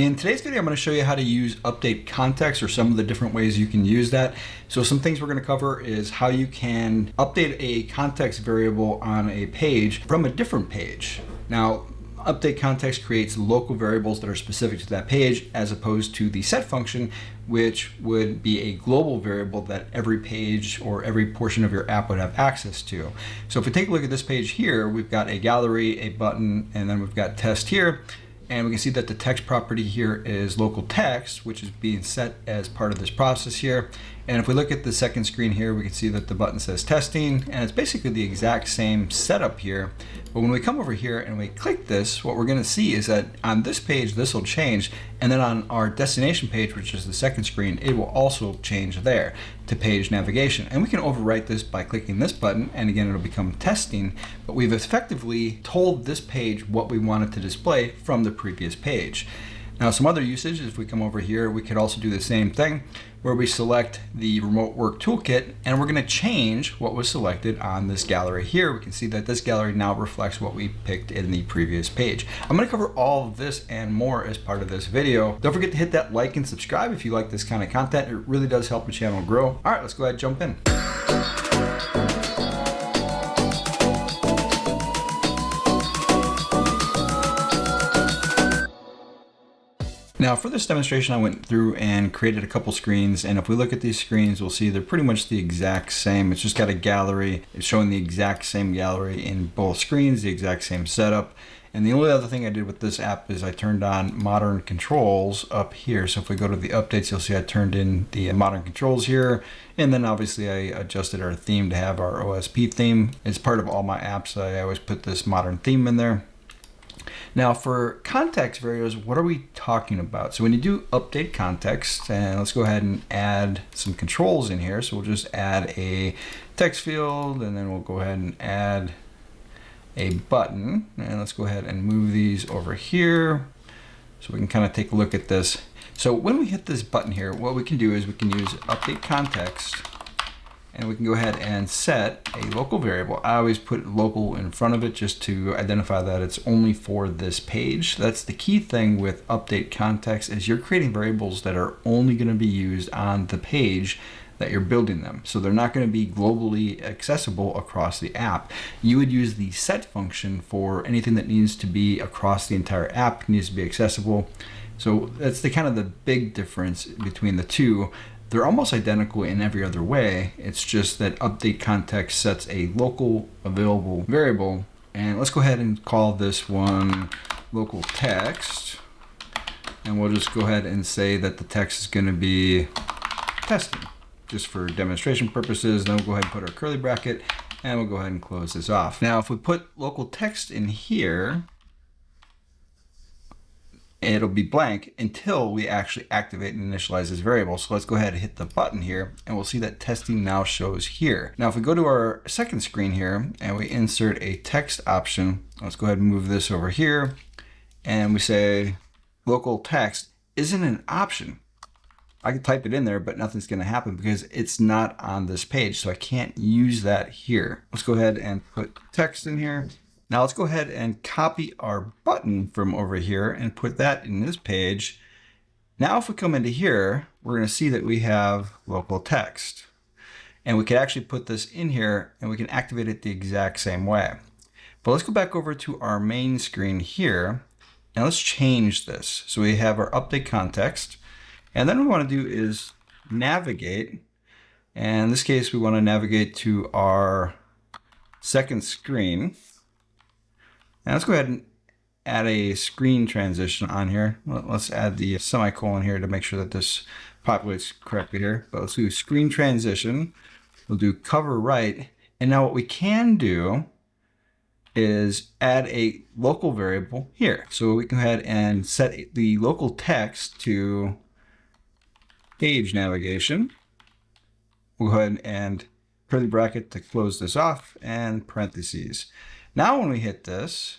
In today's video, I'm going to show you how to use update context, or some of the different ways you can use that. So some things we're going to cover is how you can update a context variable on a page from a different page. Now, update context creates local variables that are specific to that page, as opposed to the set function, which would be a global variable that every page or every portion of your app would have access to. So if we take a look at this page here, we've got a gallery, a button, and then we've got test here. And we can see that the text property here is local text, which is being set as part of this process here. And if we look at the second screen here, we can see that the button says testing, and it's basically the exact same setup here. But when we come over here and we click this, what we're going to see is that on this page, this will change. And then on our destination page, which is the second screen, it will also change there to page navigation. And we can overwrite this by clicking this button. And again, it'll become testing. But we've effectively told this page what we wanted to display from the previous page. Now, some other usage, if we come over here, we could also do the same thing where we select the remote work toolkit, and we're going to change what was selected on this gallery here. We can see that this gallery now reflects what we picked in the previous page. I'm going to cover all of this and more as part of this video. Don't forget to hit that like and subscribe if you like this kind of content. It really does help the channel grow. All right, let's go ahead and jump in. Now for this demonstration, I went through and created a couple screens, and if we look at these screens, we'll see they're pretty much the exact same. It's just got a gallery. It's showing the exact same gallery in both screens, the exact same setup. And the only other thing I did with this app is I turned on modern controls up here. So if we go to the updates, you'll see I turned in the modern controls here. And then obviously I adjusted our theme to have our OSP theme. As part of all my apps, I always put this modern theme in there. Now for context variables, what are we talking about? So when you do update context, and let's go ahead and add some controls in here. So we'll just add a text field, and then we'll go ahead and add a button. And let's go ahead and move these over here so we can kind of take a look at this. So when we hit this button here, what we can do is we can use update context, and we can go ahead and set a local variable. I always put local in front of it just to identify that it's only for this page. That's the key thing with update context, is you're creating variables that are only going to be used on the page that you're building them. So they're not going to be globally accessible across the app. You would use the set function for anything that needs to be across the entire app, needs to be accessible. So that's the kind of the big difference between the two. They're almost identical in every other way. It's just that update context sets a local available variable. And let's go ahead and call this one local text. And we'll just go ahead and say that the text is going to be testing, just for demonstration purposes. Then we'll go ahead and put our curly bracket, and we'll go ahead and close this off. Now, if we put local text in here, it'll be blank until we actually activate and initialize this variable. So let's go ahead and hit the button here, and we'll see that testing now shows here. Now, if we go to our second screen here and we insert a text option, let's go ahead and move this over here, and we say local text isn't an option. I can type it in there, but nothing's going to happen because it's not on this page. So I can't use that here. Let's go ahead and put text in here. Now let's go ahead and copy our button from over here and put that in this page. Now if we come into here, we're going to see that we have local text. And we can actually put this in here, and we can activate it the exact same way. But let's go back over to our main screen here, and let's change this. So we have our update context, and then what we want to do is navigate. And in this case, we want to navigate to our second screen. Now let's go ahead and add a screen transition on here. Let's add the semicolon here to make sure that this populates correctly here. But let's do screen transition. We'll do cover right. And now what we can do is add a local variable here. So we can go ahead and set the local text to page navigation. We'll go ahead and curly bracket to close this off, and parentheses. Now when we hit this,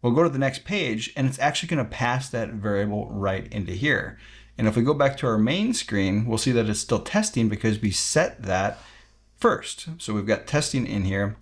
we'll go to the next page, and it's actually going to pass that variable right into here. And if we go back to our main screen, we'll see that it's still testing because we set that first. So we've got testing in here,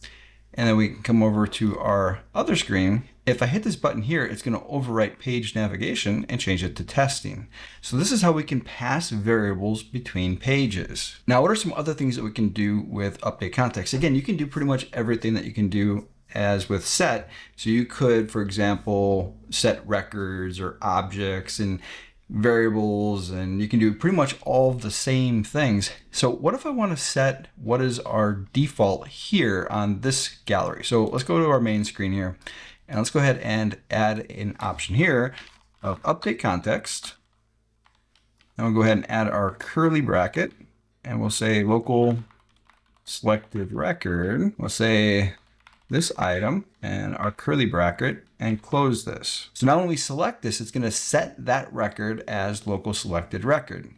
and then we can come over to our other screen, If I hit this button here, it's going to overwrite page navigation and change it to testing. So this is how we can pass variables between pages. Now, what are some other things that we can do with update context? Again, you can do pretty much everything that you can do as with set. So you could, for example, set records or objects and variables, and you can do pretty much all of the same things. So what if I want to set what is our default here on this gallery? So let's go to our main screen here. And let's go ahead and add an option here of update context. And we'll go ahead and add our curly bracket, and we'll say local selected record. We'll say this item and our curly bracket and close this. So now when we select this, it's going to set that record as local selected record.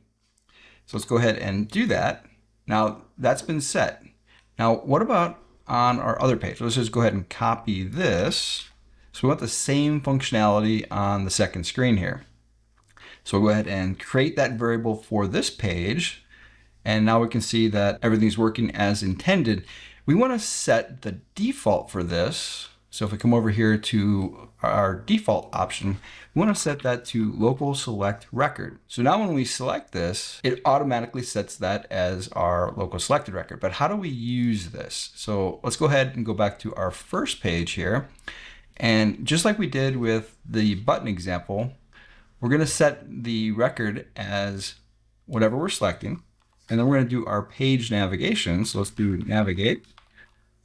So let's go ahead and do that. Now that's been set. Now what about on our other page? Let's just go ahead and copy this. So we want the same functionality on the second screen here. So we'll go ahead and create that variable for this page. And now we can see that everything's working as intended. We want to set the default for this. So if we come over here to our default option, we want to set that to local select record. So now when we select this, it automatically sets that as our local selected record. But how do we use this? So let's go ahead and go back to our first page here. And just like we did with the button example, we're going to set the record as whatever we're selecting. And then we're going to do our page navigation. So let's do navigate.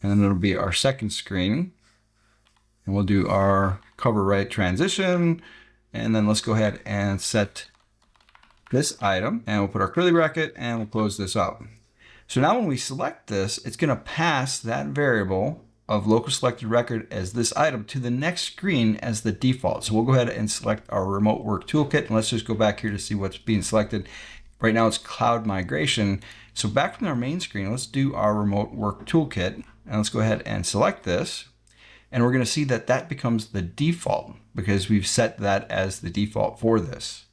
And then it'll be our second screen. And we'll do our cover right transition. And then let's go ahead and set this item. And we'll put our curly bracket and we'll close this up. So now when we select this, it's going to pass that variable of local selected record as this item to the next screen as the default. So we'll go ahead and select our remote work toolkit, and let's just go back here to see what's being selected. Right now it's cloud migration. So back from our main screen, let's do our remote work toolkit, and let's go ahead and select this. And we're going to see that that becomes the default because we've set that as the default for this.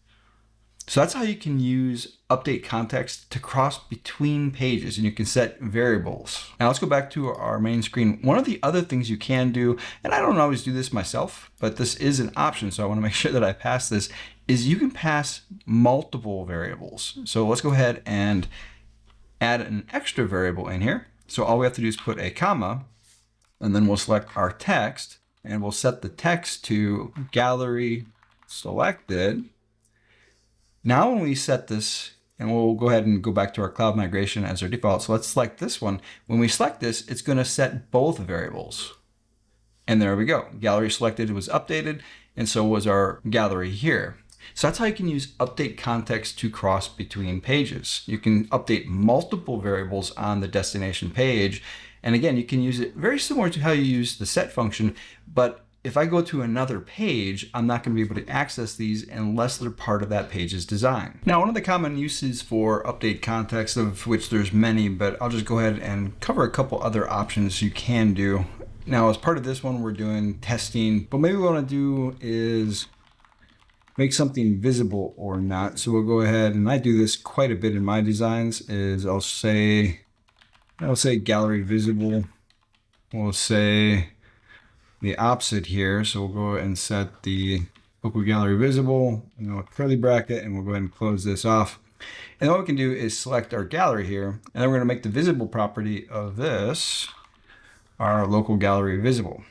So that's how you can use update context to cross between pages, and you can set variables. Now let's go back to our main screen. One of the other things you can do, and I don't always do this myself, but this is an option, so I want to make sure that I pass this, is you can pass multiple variables. So let's go ahead and add an extra variable in here. So all we have to do is put a comma, and then we'll select our text, and we'll set the text to gallery selected. Now when we set this, and we'll go ahead and go back to our cloud migration as our default. So let's select this one. When we select this, it's going to set both variables. And there we go. Gallery selected was updated, and so was our gallery here. So that's how you can use update context to cross between pages. You can update multiple variables on the destination page. And again, you can use it very similar to how you use the set function, but if I go to another page, I'm not going to be able to access these unless they're part of that page's design. Now, one of the common uses for update context, of which there's many, but I'll just go ahead and cover a couple other options you can do. Now, as part of this one, we're doing testing, but maybe what I want to do is make something visible or not. So we'll go ahead, and I do this quite a bit in my designs, is I'll say gallery visible. We'll say the opposite here. So we'll go ahead and set the local gallery visible, and then a curly bracket, and we'll go ahead and close this off. And then what we can do is select our gallery here, and then we're going to make the visible property of this our local gallery visible.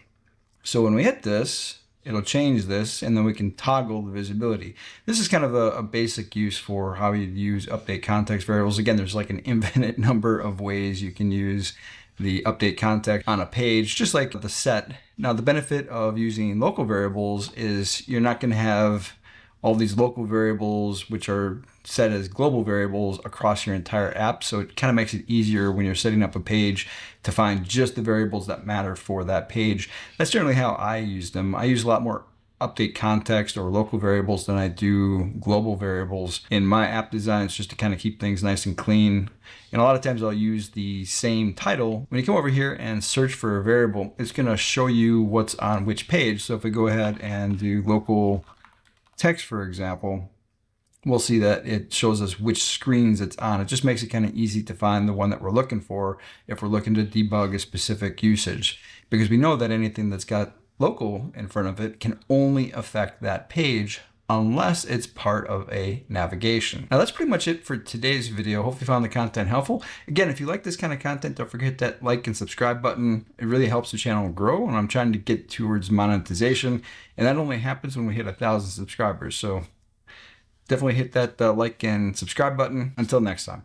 So when we hit this, it'll change this, and then we can toggle the visibility. This is kind of a basic use for how you use update context variables. Again, there's like an infinite number of ways you can use the update context on a page, just like the set. Now, the benefit of using local variables is you're not going to have all these local variables which are set as global variables across your entire app. So it kind of makes it easier when you're setting up a page to find just the variables that matter for that page. That's generally how I use them. I use a lot more update context or local variables than I do global variables in my app designs, just to kind of keep things nice and clean. And a lot of times I'll use the same title. When you come over here and search for a variable, it's going to show you what's on which page. So if we go ahead and do local text, for example, we'll see that it shows us which screens it's on. It just makes it kind of easy to find the one that we're looking for if we're looking to debug a specific usage, because we know that anything that's got local in front of it can only affect that page unless it's part of a navigation. Now that's pretty much it for today's video. Hopefully you found the content helpful. Again, if you like this kind of content, don't forget that like and subscribe button. It really helps the channel grow, and I'm trying to get towards monetization, and that only happens when we hit 1,000 subscribers. So definitely hit that like and subscribe button. Until next time.